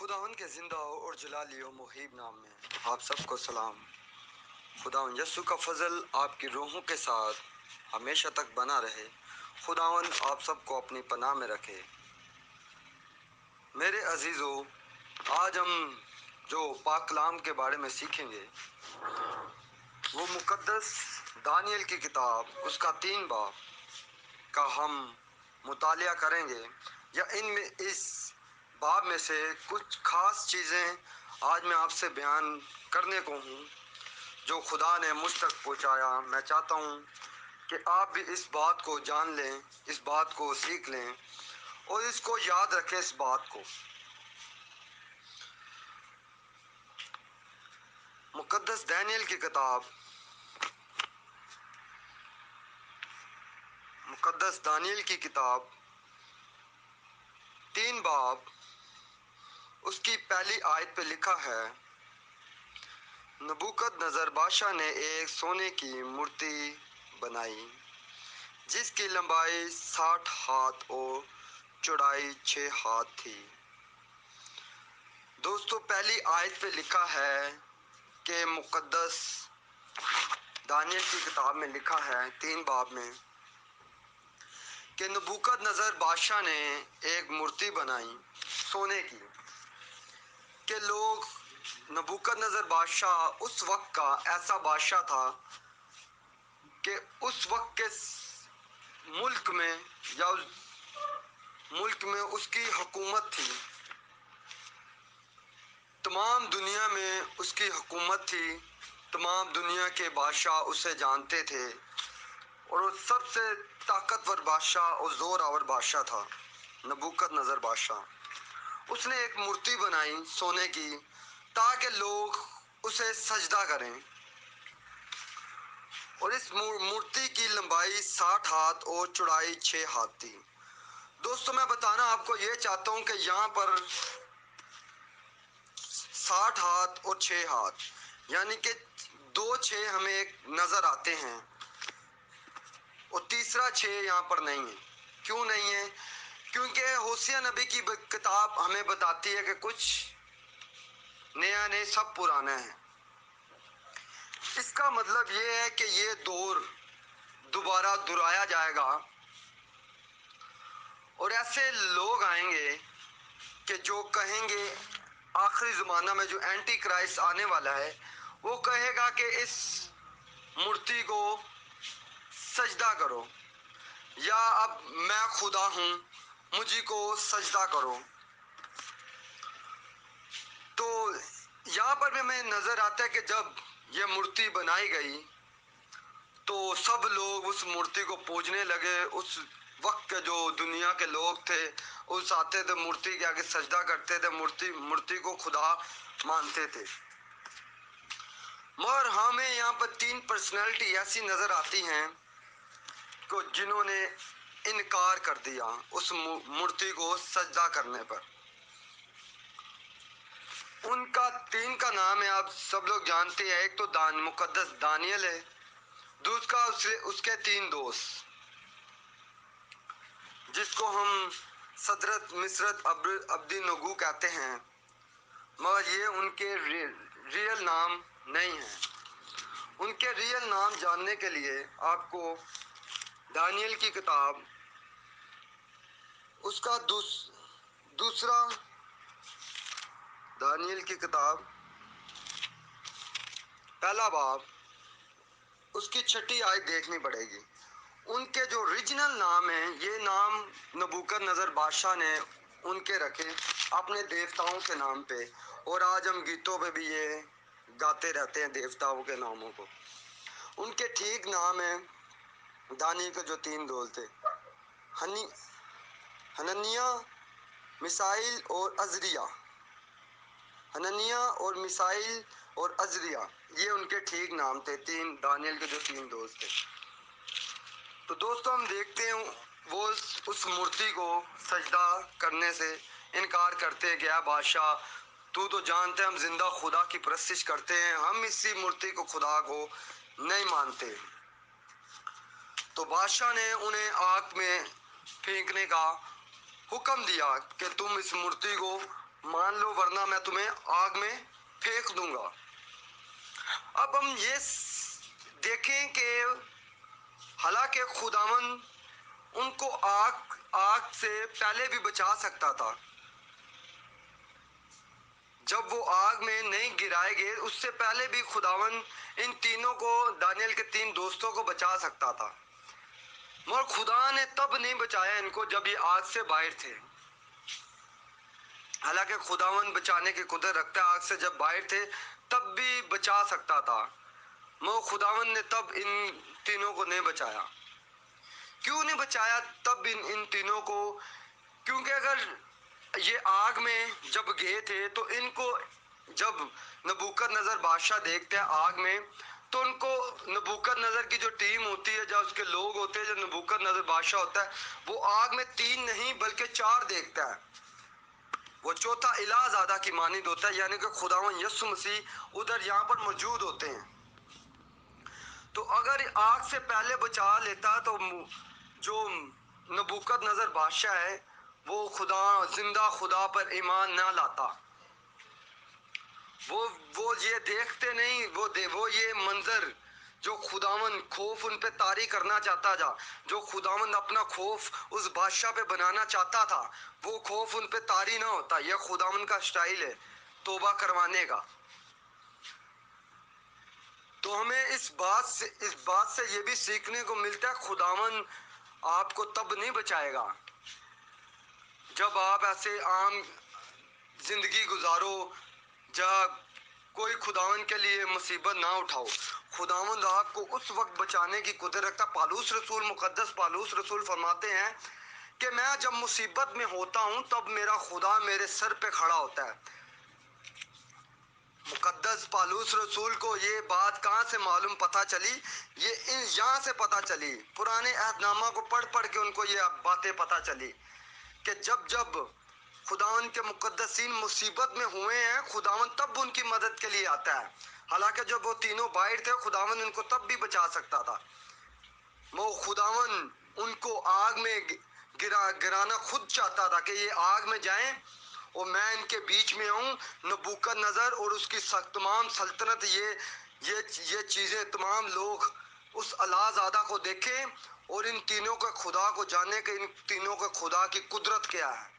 खुदावन के जिंदा और जलाली और मुहीब नाम में आप सबको सलाम। खुदावन यस्सु का फजल आपकी रूहों के साथ हमेशा तक बना रहे। खुदावन आप सबको अपनी पनाह में रखे। मेरे अजीज़ों, आज हम जो पाक कलाम के बारे में सीखेंगे वो मुकद्दस दानियल की किताब उसका 3 बाब का हम मुतालिया करेंगे, या इनमें इस बाब में से कुछ खास चीज़ें आज मैं आपसे बयान करने को हूँ जो खुदा ने मुझ तक पहुँचाया। मैं चाहता हूँ कि आप भी इस बात को जान लें, इस बात को सीख लें और इसको याद रखें। इस बात को मुकद्दस दानियल की किताब, मुकद्दस दानियल की किताब 3 बाब उसकी पहली आयत पे लिखा है, नबूकदनेस्सर बादशाह ने एक सोने की मूर्ति बनाई जिसकी लंबाई 60 हाथ और चौड़ाई 6 हाथ थी। दोस्तों, पहली आयत पे लिखा है कि मुकद्दस दानियल की किताब में लिखा है 3 बाब में कि नबूकदनेस्सर बादशाह ने एक मूर्ति बनाई सोने की। कि लोग, नबूकदनेस्सर बादशाह उस वक्त का ऐसा बादशाह था कि उस वक्त के मुल्क में या उस मुल्क में उसकी हुकूमत थी, तमाम दुनिया में उसकी हुकूमत थी, तमाम दुनिया के बादशाह उसे जानते थे और वो सबसे ताकतवर बादशाह और ज़ोर आवर बादशाह था नबूकदनेस्सर बादशाह। उसने एक मूर्ति बनाई सोने की ताकि लोग उसे सजदा करें, और इस मूर्ति की लंबाई 60 हाथ और चौड़ाई 6 हाथ थी। दोस्तों, मैं बताना आपको ये चाहता हूँ कि यहाँ पर 60 हाथ और 6 हाथ यानी कि 2 6 हमें एक नजर आते हैं और तीसरा 6 यहाँ पर नहीं है। क्यों नहीं है? क्योंकि होसिया नबी की किताब हमें बताती है कि कुछ नया नहीं, सब पुराना है। इसका मतलब ये है कि ये दौर दोबारा दोहराया जाएगा और ऐसे लोग आएंगे कि जो कहेंगे, आखिरी ज़माना में जो एंटी क्राइस्ट आने वाला है वो कहेगा कि इस मूर्ति को सजदा करो, या अब मैं खुदा हूँ मुझी को सजदा करो। तो यहाँ पर भी हमें नज़र आता है कि जब ये मूर्ति बनाई गई तो सब लोग उस मूर्ति को पूजने लगे। उस वक्त के जो दुनिया के लोग थे उस आते थे, मूर्ति के आगे सजदा करते थे, मूर्ति को खुदा मानते थे। मगर हमें यहाँ पर 3 पर्सनैलिटी ऐसी नज़र आती हैं को जिन्होंने इनकार कर दिया उस मूर्ति को सजदा करने पर। उनका 3 का नाम है, आप सब लोग जानते हैं। एक तो मुकद्दस दानियल है, दूसरा उसके 3 दोस्त जिसको हम सदरत मिसरत अब्दी नगू कहते हैं, मगर ये उनके रियल नाम नहीं है। उनके रियल नाम जानने के लिए आपको दानियल की किताब उसका दूसरा दानियल की किताब पहला बाब उसकी 6ठी आयत देखनी पड़ेगी। उनके जो ओरिजिनल नाम हैं, ये नाम नबूकदनेस्सर बादशाह ने उनके रखे अपने देवताओं के नाम पे, और आज हम गीतों पे भी ये गाते रहते हैं देवताओं के नामों को। उनके ठीक नाम है दानियल के जो 3 दोस्त थे, हननिया, मिसाइल और अजरिया। हननिया और मिसाइल और अजरिया, ये उनके ठीक नाम थे, 3 दानियल के जो 3 दोस्त थे। तो दोस्तों, हम देखते हैं वो उस मूर्ति को सजदा करने से इनकार करते गया। बादशाह, तू तो जानते हैं हम जिंदा खुदा की परस्तिश करते हैं, हम इसी मूर्ति को खुदा को नहीं मानते। तो बादशाह ने उन्हें आग में फेंकने का हुक्म दिया कि तुम इस मूर्ति को مان लो वरना मैं तुम्हें आग में फेंक दूंगा। अब हम ये देखें कि हालांकि खुदावन उनको आग से पहले भी बचा सकता था। जब वो आग में नहीं गिराए गए उससे पहले भी खुदावन इन तीनों को, दानियल के 3 दोस्तों को बचा सकता था, मगर खुदा ने तब नहीं बचाया इनको जब ये आग से बाहर थे। हालांकि खुदावन बचाने की कुदरत रखता है, आग से जब बाहर थे तब भी बचा सकता था, मगर खुदावन ने तब इन तीनों को नहीं बचाया। क्यों नहीं बचाया तब इन तीनों को? क्योंकि अगर ये आग में जब गए थे तो इनको, जब नबूकदनेस्सर बादशाह देखते हैं आग में, तो उनको नबूकदनेस्सर की जो टीम होती है, जो उसके लोग होते हैं, जो नबूकदनेस्सर बादशाह होता है, वो आग में 3 नहीं बल्कि 4 देखता है। वो चौथा इलाह ज़्यादा की मानिद होता है, यानी कि खुदावन यीशु मसीह उधर यहाँ पर मौजूद होते हैं। तो अगर आग से पहले बचा लेता तो जो नबूकदनेस्सर बादशाह है वो जिंदा खुदा पर ईमान ना लाता। वो ये देखते नहीं, वो ये मंजर जो खुदावन खौफ उन पे तारी करना चाहता था, जो खुदावन अपना खौफ उस बादशाह पे बनाना चाहता था, वो खौफ उन पे तारी ना होता। यह खुदावन का स्टाइल है तौबा करवाने का। तो हमें इस बात से ये भी सीखने को मिलता है, खुदावन आपको तब नहीं बचाएगा जब आप ऐसे आम जिंदगी गुजारो, जब कोई खुदावन के लिए मुसीबत ना उठाओ। खुदावन आपको उस वक्त बचाने की कुदरत रखता। मुकद्दस पालूस रसूल फरमाते हैं कि मैं जब मुसीबत में होता हूँ तब मेरा खुदा मेरे सर पे खड़ा होता है। मुकद्दस पालूस रसूल को ये बात कहाँ से मालूम पता चली? ये यहाँ से पता चली, पुराने अहदनामा को पढ़ पढ़ के उनको ये बातें पता चली कि जब जब खुदावन के मुकद्दसीन मुसीबत में हुए हैं, खुदावन तब उनकी मदद के लिए आता है। हालांकि जब वो तीनों बाहर थे, खुदावन उनको तब भी बचा सकता था। वो खुदावन उनको आग में गिराना खुद चाहता था कि ये आग में जाएं और मैं इनके बीच में आऊं। नबूकदनेस्सर और उसकी तमाम सल्तनत, ये चीजें, तमाम लोग उस अलाज़ादा को देखें और इन तीनों के खुदा को जाने के इन तीनों के खुदा की कुदरत क्या है।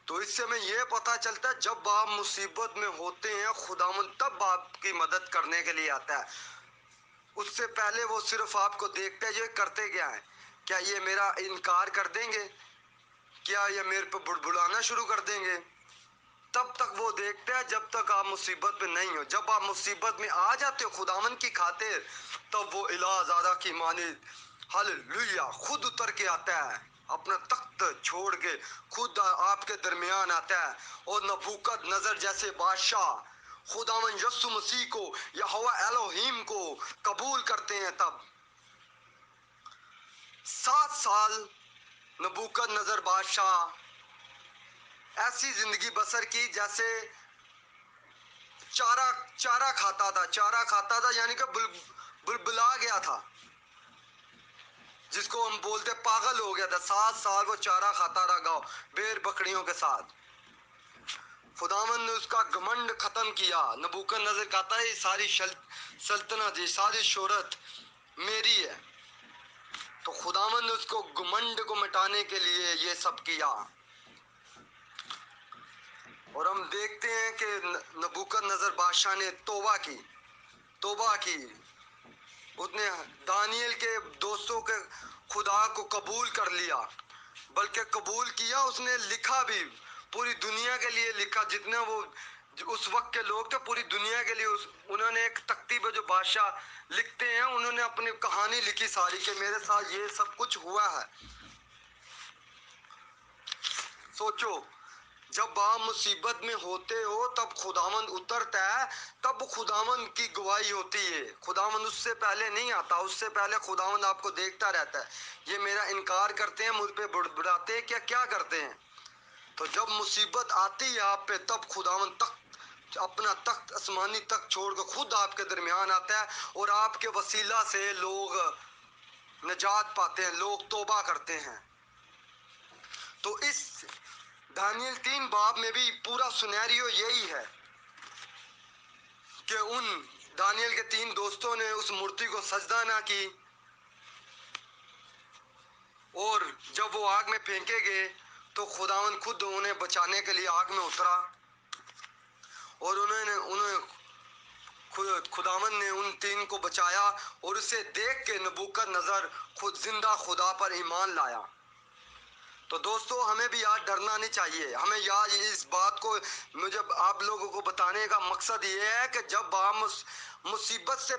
तो इससे हमें यह पता चलता है जब आप मुसीबत में होते हैं, खुदावन तब आपकी मदद करने के लिए आता है। उससे पहले वो सिर्फ आपको देखते हैं, ये करते क्या है, क्या ये मेरा इनकार कर देंगे, क्या ये मेरे पे बुड़बुड़ाना शुरू कर देंगे। तब तक वो देखते हैं जब तक आप मुसीबत में नहीं हो। जब आप मुसीबत में आ जाते हो खुदावन की खातिर, तब वो इलाह ज़ादा की मानिद हालेलुया खुद उतर के आता है, अपना तख्त छोड़ के खुद आपके दरमियान आता है। और नबूकदनेस्सर जैसे बादशाह खुदावन यीशु मसीह को, यहोवा एलोहीम को कबूल करते हैं। तब 7 साल नबूकदनेस्सर बादशाह ऐसी जिंदगी बसर की जैसे चारा खाता था, यानी कि बुलबुला गया था, जिसको हम बोलते पागल हो गया था। 7 साल वो चारा खाता रहा गाँव बेर बकरियों के साथ। खुदावन ने उसका घमंड खत्म किया। नबूकदनेस्सर कहता है सारी सल्तनत, ये सारी शोहरत मेरी है। तो खुदावन ने उसको घमंड को मिटाने के लिए ये सब किया। और हम देखते हैं कि नबूकदनेस्सर बादशाह ने तौबा की। उसने दानियल के दोस्तों के खुदा को कबूल कर लिया, बल्कि कबूल किया, उसने लिखा भी, पूरी दुनिया के लिए लिखा। जितने वो उस वक्त के लोग थे पूरी दुनिया के लिए उन्होंने एक तख्ती पे जो बादशाह लिखते हैं, उन्होंने अपनी कहानी लिखी सारी कि मेरे साथ ये सब कुछ हुआ है। सोचो, जब आप मुसीबत में होते हो तब खुदावन उतरता है, तब खुदावन की गवाही होती है। खुदावन उससे पहले नहीं आता, उससे पहले खुदावन आपको देखता रहता है। ये मेरा इनकार करते हैं, मुझ पे बुड़बुड़ाते हैं, क्या करते हैं। तो जब मुसीबत आती है आप पे, तब खुदावन अपना तख्त, आसमानी तख्त छोड़ कर खुद आपके दरमियान आता है और आपके वसीला से लोग निजात पाते हैं, लोग तौबा करते हैं। तो इस दानियल 3 बाब में भी पूरा सुनैरियो यही है कि उन दानियल के 3 दोस्तों ने उस मूर्ति को सजदा ना की, और जब वो आग में फेंके गए तो खुदावन खुद उन्हें बचाने के लिए आग में उतरा, और उन्हें खुदावन ने उन 3 को बचाया, और उसे देख के नबूकदनेस्सर खुद जिंदा खुदा पर ईमान लाया। तो दोस्तों, हमें भी याद डरना नहीं चाहिए। हमें याद इस बात को मुझे आप लोगों को बताने का मकसद ये है कि जब आप मुसीबत से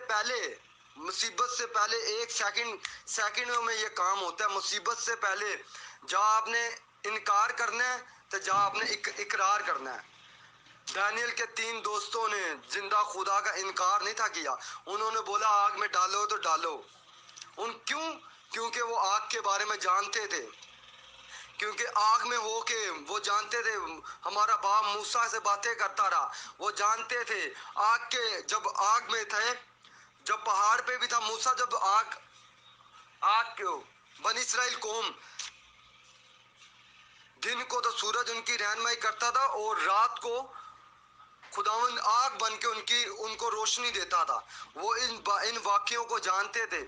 पहले एक सेकंडों में ये काम होता है। मुसीबत से पहले जहाँ आपने इनकार करना है तो जहाँ आपने इकरार करना है। दानियल के 3 दोस्तों ने जिंदा खुदा का इनकार नहीं था किया। उन्होंने बोला आग में डालो तो डालो। क्योंकि वो आग के बारे में जानते थे, क्योंकि आग में होके वो जानते थे। हमारा बाप मूसा से बातें करता रहा, वो जानते थे जब आग में थे, जब पहाड़ पे भी था मूसा, जब आग क्यों बनी इसराइल कौम, दिन को तो सूरज उनकी रहनुमाई करता था और रात को खुदावंद आग बन के उनको रोशनी देता था। वो इन वाक्यों को जानते थे।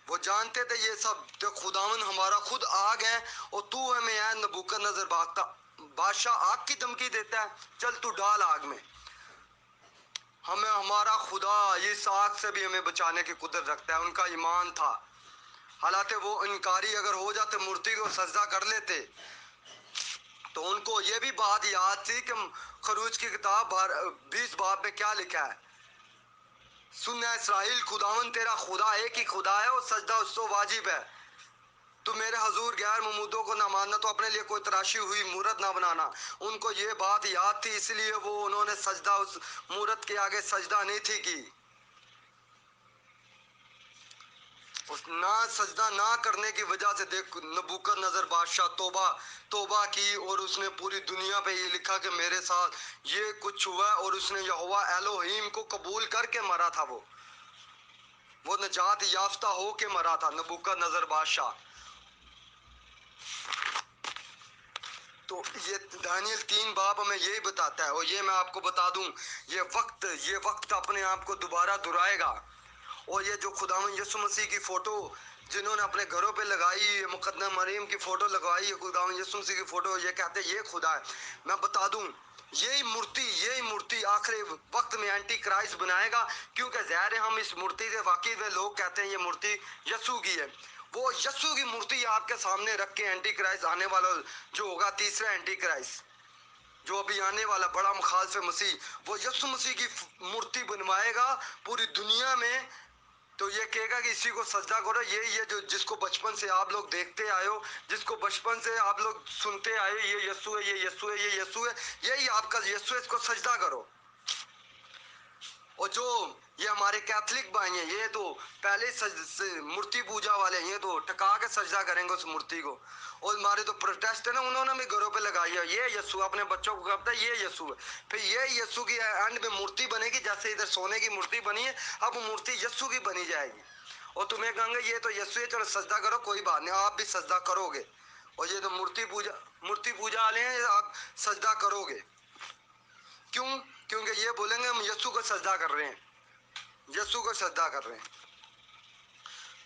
वो जानते थे ये सब तो खुदावन हमारा खुद आग है, और तू हमें है नबूकदनेस्सर बादशाह आग की धमकी देता है, चल तू डाल आग में। हमें हमारा खुदा इस आग से भी हमें बचाने की कुदरत रखता है। उनका ईमान था, हालांकि वो इनकारी अगर हो जाते, मूर्ति को सजदा कर लेते, तो उनको ये भी बात याद थी कि खरूज की किताब 20 बाब में क्या लिखा है, सुनना इसराइल, खुदावन तेरा खुदा एक ही खुदा है और सजदा उसको वाजिब है। तो मेरे हजूर गैर ममूदों को ना मानना, तो अपने लिए कोई तराशी हुई मूरत ना बनाना। उनको ये बात याद थी, इसलिए उन्होंने सजदा उस मूरत के आगे सजदा नहीं थी की। उस ना सजदा ना करने की वजह से देख नबूकदनेस्सर बादशाह तौबा की, और उसने पूरी दुनिया पे ये लिखा कि मेरे साथ ये कुछ हुआ, और उसने यहोवा एलोहीम को कबूल करके मरा था। वो नजात याफ्ता हो के मरा था नबूकदनेस्सर बादशाह। तो ये दानियल 3 बाब हमें यही बताता है, और ये मैं आपको बता दूं, ये वक्त अपने आप को दोबारा दोहराएगा। और ये जो खुदावन यीशु मसीह की फोटो जिन्होंने अपने घरों पे लगाई, मुकद्दम मरीम की फोटो लगवाई, खुदावन यीशु मसीह की फोटो, ये कहते हैं ये खुदा है। मैं बता दूं, यही मूर्ति आखिरी वक्त में एंटी क्राइस्ट बनाएगा, क्योंकि ज़ाहिर है हम इस मूर्ति से वाकिफ है। लोग कहते हैं ये मूर्ति यीशु की है। वो यीशु की मूर्ति आपके सामने रख के एंटी क्राइस्ट आने वाला जो होगा, तीसरा एंटी क्राइस्ट जो अभी आने वाला बड़ा मुखालिफ मसीह, वो यीशु मसीह की मूर्ति बनवाएगा पूरी दुनिया में। तो ये कहेगा कि इसी को सजदा करो। ये जो जिसको बचपन से आप लोग देखते आए हो, जिसको बचपन से आप लोग सुनते आए, ये यीशु है, ये यीशु है, ये यीशु है, यही आपका यीशु है, इसको सजदा करो। और जो ये हमारे कैथलिक भाई हैं, ये तो पहले मूर्ति पूजा वाले, ये तो टका के सजदा करेंगे उस मूर्ति को। और हमारे तो प्रोटेस्ट है ना, उन्होंने भी घरों पे लगाई है ये यीशु, अपने बच्चों को कहता है ये यीशु है। फिर ये यीशु की एंड में मूर्ति बनेगी, जैसे इधर सोने की मूर्ति बनी है, अब मूर्ति यीशु की बनी जाएगी। और तुम्हें कहेंगे ये तो यीशु है, चलो सजदा करो, कोई बात नहीं, आप भी सजदा करोगे। और ये तो मूर्ति पूजा वाले हैं, आप सजदा करोगे। क्यों? क्योंकि ये बोलेंगे हम यीशु को सजदा कर रहे हैं, यीशु को सजदा कर रहे हैं।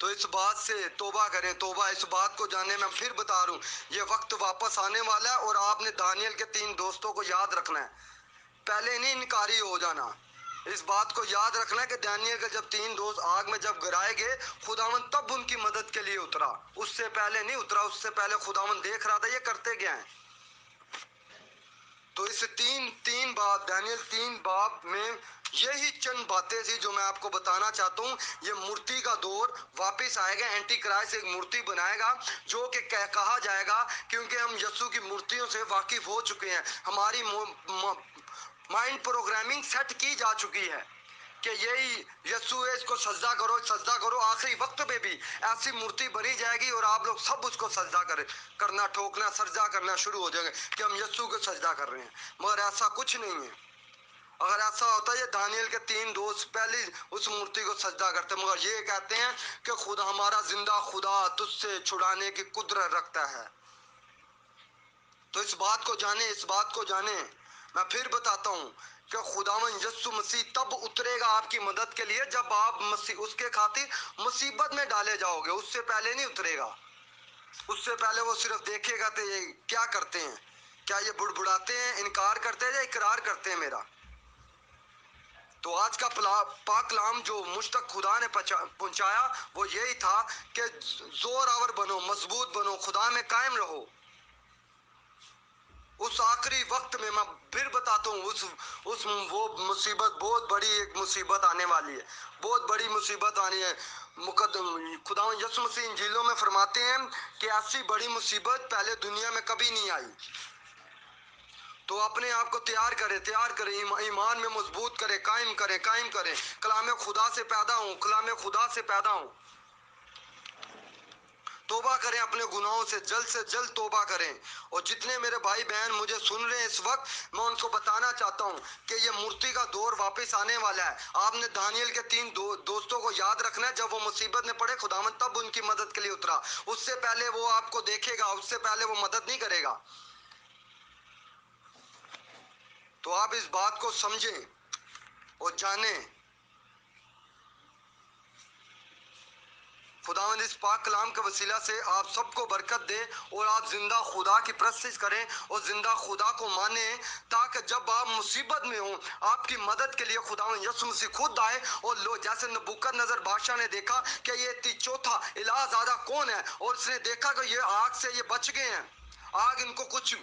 तो इस बात से तौबा करें, तौबा इस बात को जानने में फिर बता रहा हूँ, ये वक्त वापस आने वाला है, और आपने दानियल के 3 दोस्तों को याद रखना है। पहले नहीं इनकारी हो जाना। इस बात को याद रखना है कि दानियल के जब 3 दोस्त आग में जब गिराए गए, खुदावन तब उनकी मदद के लिए उतरा, उससे पहले नहीं उतरा। उससे पहले खुदावन देख रहा था ये करते क्या है। तो इस तीन बाब दानियल 3 बाब में यही चंद बातें थी जो मैं आपको बताना चाहता हूँ। ये मूर्ति का दौर वापस आएगा, एंटी क्राइस्ट एक मूर्ति बनाएगा जो कि कहा जाएगा, क्योंकि हम यीशु की मूर्तियों से वाकिफ हो चुके हैं, हमारी माइंड प्रोग्रामिंग सेट की जा चुकी है कि यही यीशु है, इसको सजदा करो। आखिरी वक्त में भी ऐसी मूर्ति बनी जाएगी और आप लोग सब उसको सजदा करना, ठोकना, सजदा करना शुरू हो जाएंगे कि हम यीशु को सजदा कर रहे हैं। मगर ऐसा कुछ नहीं है। अगर ऐसा होता है, ये दानियल के 3 दोस्त पहले उस मूर्ति को सजदा करते, मगर ये कहते हैं कि खुदा हमारा जिंदा खुदा तुझसे छुड़ाने की कुदरत रखता है। تو اس بات کو جانیں، اس بات کو جانیں. میں پھر بتاتا ہوں کہ خداوند یسوع مسیح تب اترے گا آپ کی مدد کے لیے جب آپ اس کے خاطر مصیبت میں ڈالے جاؤ گے. اس سے پہلے نہیں اترے گا. اس سے پہلے وہ صرف دیکھے گا کہ یہ کیا کرتے ہیں، کیا یہ بڑبڑاتے ہیں، انکار کرتے ہیں یا اقرار کرتے ہیں میرا. تو آج کا پاک کلام جو مجھ تک خدا نے پہنچایا وہ یہی تھا کہ زور آور بنو، مضبوط بنو، خدا میں قائم رہو. اس آخری وقت میں میں پھر بتاتا ہوں وہ مصیبت، بہت بڑی ایک مصیبت آنے والی ہے، بہت بڑی مصیبت آنی ہے. خداوند یسوع مسیح انجیلوں میں فرماتے ہیں کہ ایسی بڑی مصیبت پہلے دنیا میں کبھی نہیں آئی. تو اپنے آپ کو تیار کرے، ایمان میں مضبوط کرے، قائم کرے. کلام خدا سے پیدا ہوں، کلام خدا سے پیدا ہوں. توبہ کریں اپنے گناہوں سے جلد توبہ کریں. اور جتنے میرے بھائی بہن مجھے سن رہے ہیں اس وقت، میں ان کو بتانا چاہتا ہوں کہ یہ مورتی کا دور واپس آنے والا ہے. آپ نے دانیل کے 3 دوستوں کو یاد رکھنا ہے. جب وہ مصیبت میں پڑے خداوند تب ان کی مدد کے لیے اترا. اس سے پہلے وہ آپ کو دیکھے گا، اس سے پہلے وہ مدد نہیں کرے گا. تو آپ اس بات کو سمجھیں اور جانیں. خداوند اس پاک کلام کے وسیلہ سے آپ سب کو برکت دے اور آپ زندہ خدا کی پرستش کریں اور زندہ خدا کو مانیں، تاکہ جب آپ مصیبت میں ہوں آپ کی مدد کے لیے خداوند یسوع مسیح خود آئے. اور جیسے نبوکدنضر بادشاہ نے دیکھا کہ یہ چوتھا الہ زادہ کون ہے، اور اس نے دیکھا کہ یہ آگ سے یہ بچ گئے ہیں، آگ ان کو کچھ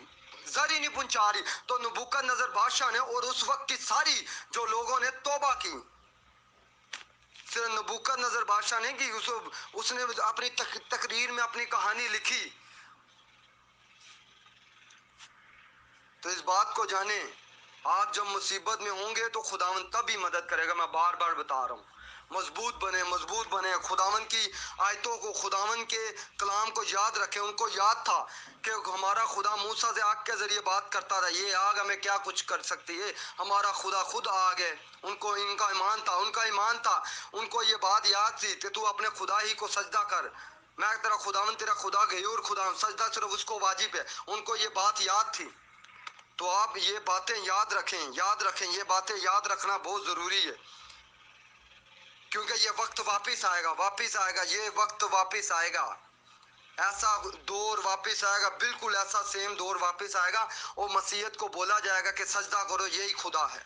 زر ہی نہیں پہنچا رہی، تو نبوکدنضر بادشاہ نے اور اس وقت کی ساری جو لوگوں نے توبہ کی. صرف نبوکدنضر بادشاہ نے کی، اس نے اپنی تقریر میں اپنی کہانی لکھی. تو اس بات کو جانیں، آپ جب مصیبت میں ہوں گے تو خداوند تب ہی مدد کرے گا. میں بار بار بتا رہا ہوں، مضبوط بنے. خداوند کی آیتوں کو، خداوند کے کلام کو یاد رکھیں. ان کو یاد تھا کہ ہمارا خدا موسیٰ سے آگ کے ذریعے بات کرتا تھا. یہ آگ ہمیں کیا کچھ کر سکتی ہے، ہمارا خدا خود آگ ہے. ان کا ایمان تھا. ان کو یہ بات یاد تھی کہ تو اپنے خدا ہی کو سجدہ کر. میں تیرا خداوند، تیرا خدا غیور خدا، سجدہ صرف اس کو واجب ہے. ان کو یہ بات یاد تھی. تو آپ یہ باتیں یاد رکھیں. یہ باتیں یاد رکھنا بہت ضروری ہے، کیونکہ یہ وقت واپس آئے گا. یہ وقت واپس آئے گا. ایسا دور واپس آئے گا، بالکل ایسا سیم دور واپس آئے گا. اور مسیحیت کو بولا جائے گا کہ سجدہ کرو، یہی خدا ہے.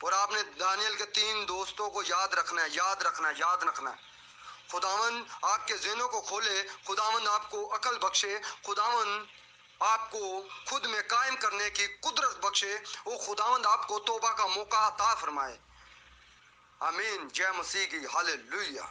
اور آپ نے دانیل کے 3 دوستوں کو یاد رکھنا ہے. خداوند آپ کے ذہنوں کو کھولے، خداوند آپ کو عقل بخشے، خداوند آپ کو خود میں قائم کرنے کی قدرت بخشے، وہ خداوند آپ کو توبہ کا موقع عطا فرمائے. آمین. جے مسیح کی. ہاللیلویہ.